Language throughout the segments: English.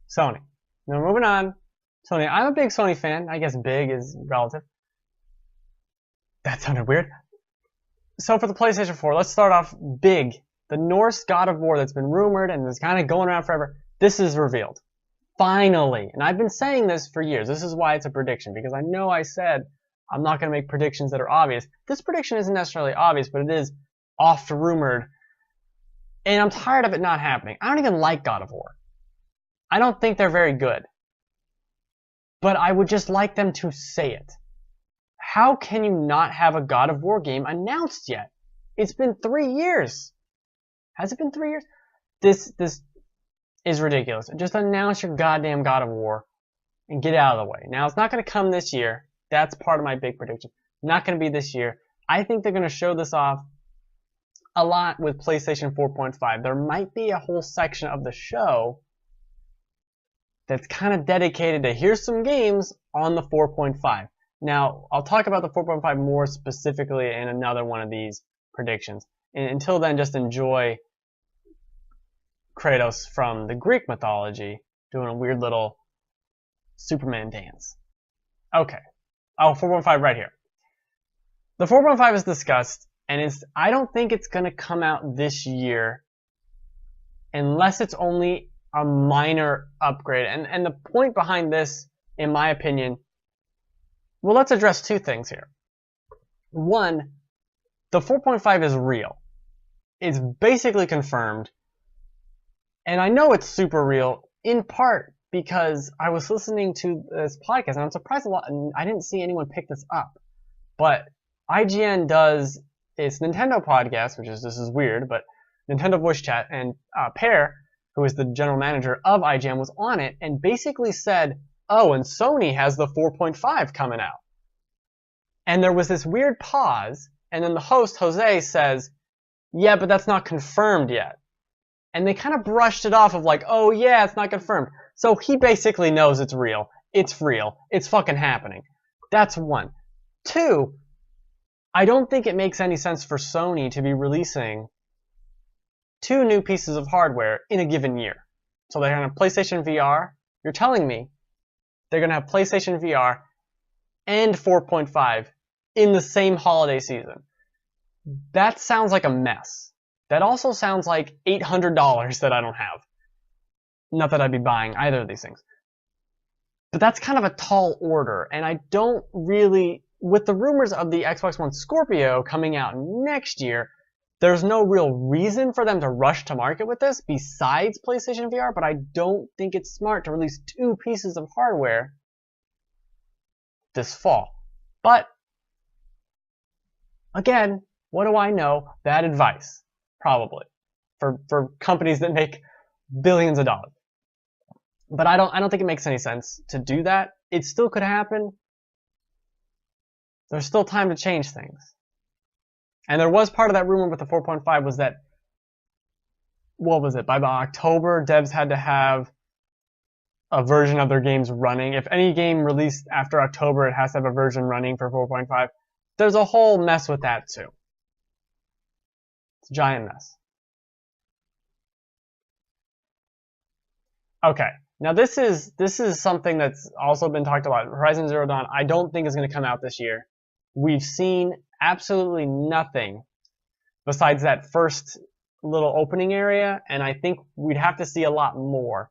Sony. Now moving on. Sony. I'm a big Sony fan. I guess big is relative. That sounded weird. So for the PlayStation 4, let's start off big. The Norse God of War that's been rumored and is kind of going around forever. This is revealed. Finally. And I've been saying this for years. This is why it's a prediction, because I know I said I'm not going to make predictions that are obvious. This prediction isn't necessarily obvious, but it is oft rumored. And I'm tired of it not happening. I don't even like God of War. I don't think they're very good. But I would just like them to say it. How can you not have a God of War game announced yet? It's been 3 years. Has it been 3 years? This is ridiculous. Just announce your goddamn God of War and get out of the way. Now, it's not going to come this year. That's part of my big prediction. Not going to be this year. I think they're going to show this off a lot with PlayStation 4.5. There might be a whole section of the show that's kind of dedicated to here's some games on the 4.5. Now, I'll talk about the 4.5 more specifically in another one of these predictions. And until then, just enjoy Kratos from the Greek mythology doing a weird little Superman dance. Okay. Oh, 4.5 right here. The 4.5 is discussed, and I don't think it's going to come out this year unless it's only a minor upgrade. And the point behind this, in my opinion, well, let's address two things here. One, the 4.5 is real. It's basically confirmed. And I know it's super real, in part because I was listening to this podcast, and I'm surprised a lot, and I didn't see anyone pick this up. But IGN does its Nintendo podcast, this is weird, but Nintendo Voice Chat, and Pear, who is the general manager of IGN, was on it, and basically said, oh, and Sony has the 4.5 coming out. And there was this weird pause, and then the host, Jose, says, yeah, but that's not confirmed yet. And they kind of brushed it off of like, oh yeah, it's not confirmed. So he basically knows it's real. It's real. It's fucking happening. That's one. Two, I don't think it makes any sense for Sony to be releasing 2 new pieces of hardware in a given year. So they're going to have PlayStation VR. You're telling me they're going to have PlayStation VR and 4.5 in the same holiday season. That sounds like a mess. That also sounds like $800 that I don't have. Not that I'd be buying either of these things. But that's kind of a tall order, and I don't really, with the rumors of the Xbox One Scorpio coming out next year, there's no real reason for them to rush to market with this besides PlayStation VR, but I don't think it's smart to release 2 pieces of hardware this fall. But, again, what do I know? Bad advice. Probably. For companies that make billions of dollars. But I don't think it makes any sense to do that. It still could happen. There's still time to change things. And there was part of that rumor with the 4.5 was that, what was it? By October, devs had to have a version of their games running. If any game released after October, it has to have a version running for 4.5. There's a whole mess with that too. It's a giant mess. Okay, now this is something that's also been talked about. Horizon Zero Dawn, I don't think is going to come out this year. We've seen absolutely nothing besides that first little opening area, and I think we'd have to see a lot more.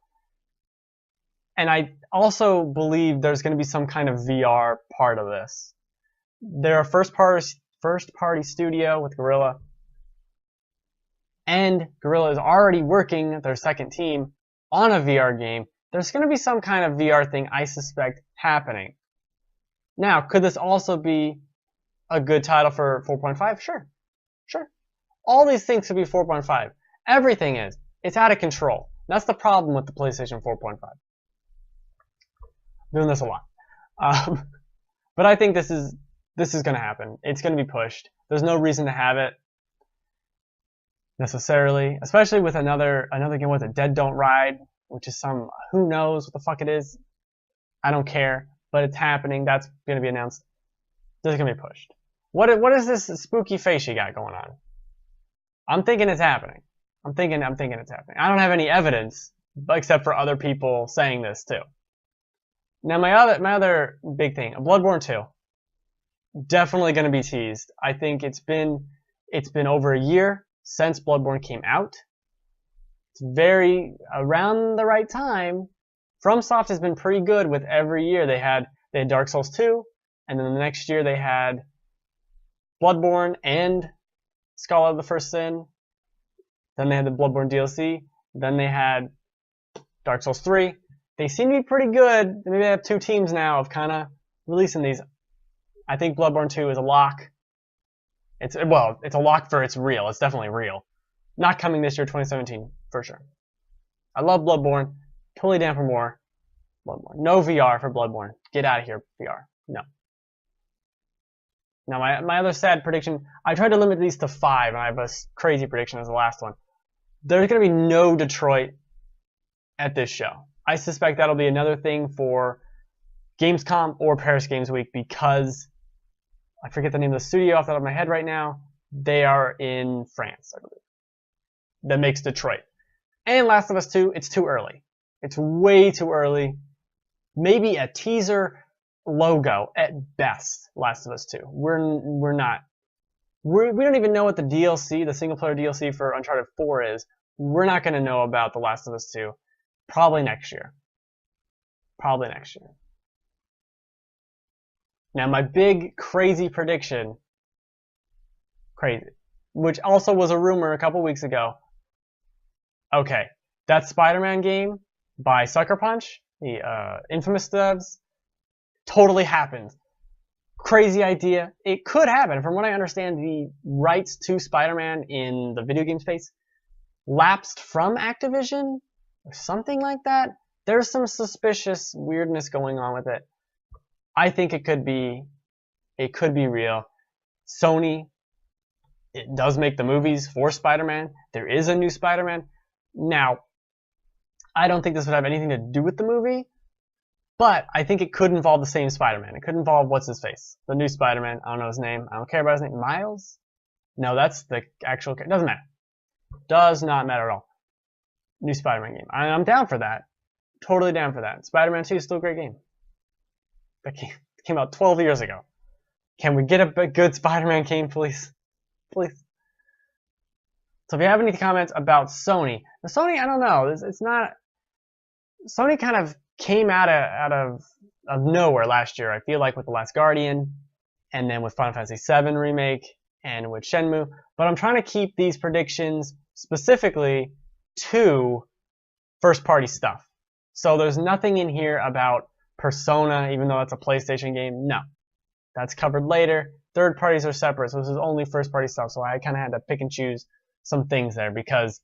And I also believe there's going to be some kind of VR part of this. They're a first-party studio with Guerrilla, and Guerrilla is already working their second team on a VR game. There's going to be some kind of VR thing, I suspect, happening. Now, could this also be a good title for 4.5? Sure. Sure. All these things could be 4.5. Everything is. It's out of control. That's the problem with the PlayStation 4.5. Doing this a lot. But I think this is going to happen. It's going to be pushed. There's no reason to have it necessarily, especially with another game with a Dead Don't Ride, which is some, who knows what the fuck it is. I don't care, but it's happening. That's going to be announced. This is going to be pushed. What is this spooky face you got going on? I'm thinking it's happening. I'm thinking it's happening. I don't have any evidence, except for other people saying this too. Now my other big thing, Bloodborne 2, definitely going to be teased. I think it's been over a year since Bloodborne came out. It's very around the right time. FromSoft has been pretty good with every year. They had Dark Souls 2, and then the next year they had Bloodborne and Scholar of the First Sin. Then they had the Bloodborne DLC. Then they had Dark Souls 3. They seem to be pretty good. Maybe they have 2 teams now of kind of releasing these. I think Bloodborne 2 is a lock. It's a lock for it's real. It's definitely real. Not coming this year, 2017, for sure. I love Bloodborne. Totally down for more Bloodborne. No VR for Bloodborne. Get out of here, VR. No. Now, my other sad prediction, I tried to limit these to 5, and I have a crazy prediction as the last one. There's going to be no Detroit at this show. I suspect that'll be another thing for Gamescom or Paris Games Week because I forget the name of the studio off the top of my head right now. They are in France, I believe. That makes Detroit. And Last of Us 2, it's too early. It's way too early. Maybe a teaser logo at best, Last of Us 2. We don't even know what the DLC, the single player DLC for Uncharted 4 is. We're not going to know about The Last of Us 2 probably next year. Probably next year. Now my big crazy prediction, which also was a rumor a couple weeks ago. Okay, that Spider-Man game by Sucker Punch, the infamous devs, totally happened. Crazy idea. It could happen. From what I understand, the rights to Spider-Man in the video game space lapsed from Activision or something like that. There's some suspicious weirdness going on with it. I think it could be real. Sony, it does make the movies for Spider-Man. There is a new Spider-Man. Now, I don't think this would have anything to do with the movie, but I think it could involve the same Spider-Man. It could involve what's-his-face, the new Spider-Man. I don't know his name. I don't care about his name. Miles? No, that's the actual... Doesn't matter. Does not matter at all. New Spider-Man game. I'm down for that. Totally down for that. Spider-Man 2 is still a great game. That came out 12 years ago. Can we get a good Spider-Man game, please? Please. So if you have any comments about Sony, now Sony, I don't know. It's not. Sony kind of came out of nowhere last year. I feel like with The Last Guardian, and then with Final Fantasy VII remake, and with Shenmue. But I'm trying to keep these predictions specifically to first-party stuff. So there's nothing in here about Persona, even though it's a PlayStation game. No, that's covered later. Third parties are separate, so this is only first-party stuff. So I kind of had to pick and choose some things there because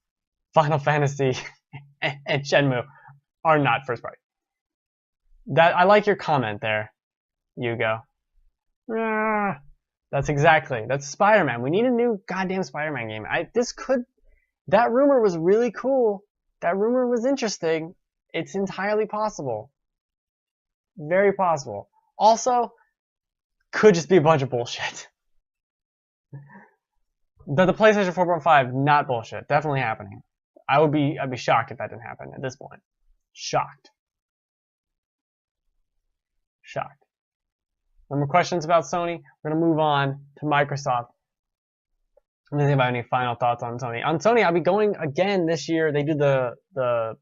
Final Fantasy and Shenmue are not first party. I like your comment there, Yugo. That's Spider-Man. We need a new goddamn Spider-Man game. That rumor was really cool. That rumor was interesting. It's entirely possible. Very possible. Also, could just be a bunch of bullshit. The PlayStation 4.5, not bullshit. Definitely happening. I'd be shocked if that didn't happen at this point. Shocked. Shocked. No more questions about Sony. We're going to move on to Microsoft. Let me think about any final thoughts on Sony. On Sony, I'll be going again this year. They do the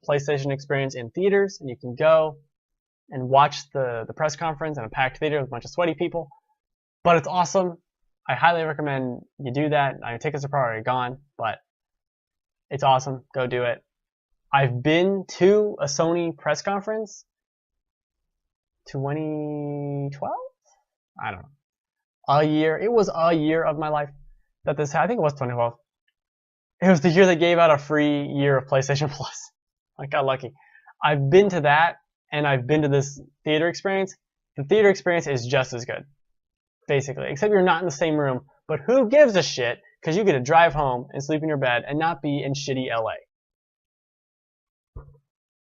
PlayStation experience in theaters, and you can go and watch the press conference in a packed theater with a bunch of sweaty people. But it's awesome. I highly recommend you do that. Tickets are probably gone, but it's awesome. Go do it. I've been to a Sony press conference 2012? I don't know. A year. It was a year of my life that this happened. I think it was 2012. It was the year they gave out a free year of PlayStation Plus. I got lucky. I've been to that, and I've been to this theater experience. The theater experience is just as good, basically, except you're not in the same room. But who gives a shit? Because you get to drive home and sleep in your bed and not be in shitty LA.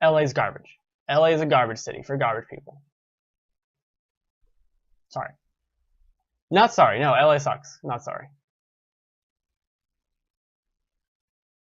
LA's garbage. LA is a garbage city for garbage people. Sorry. Not sorry. No, LA sucks. Not sorry.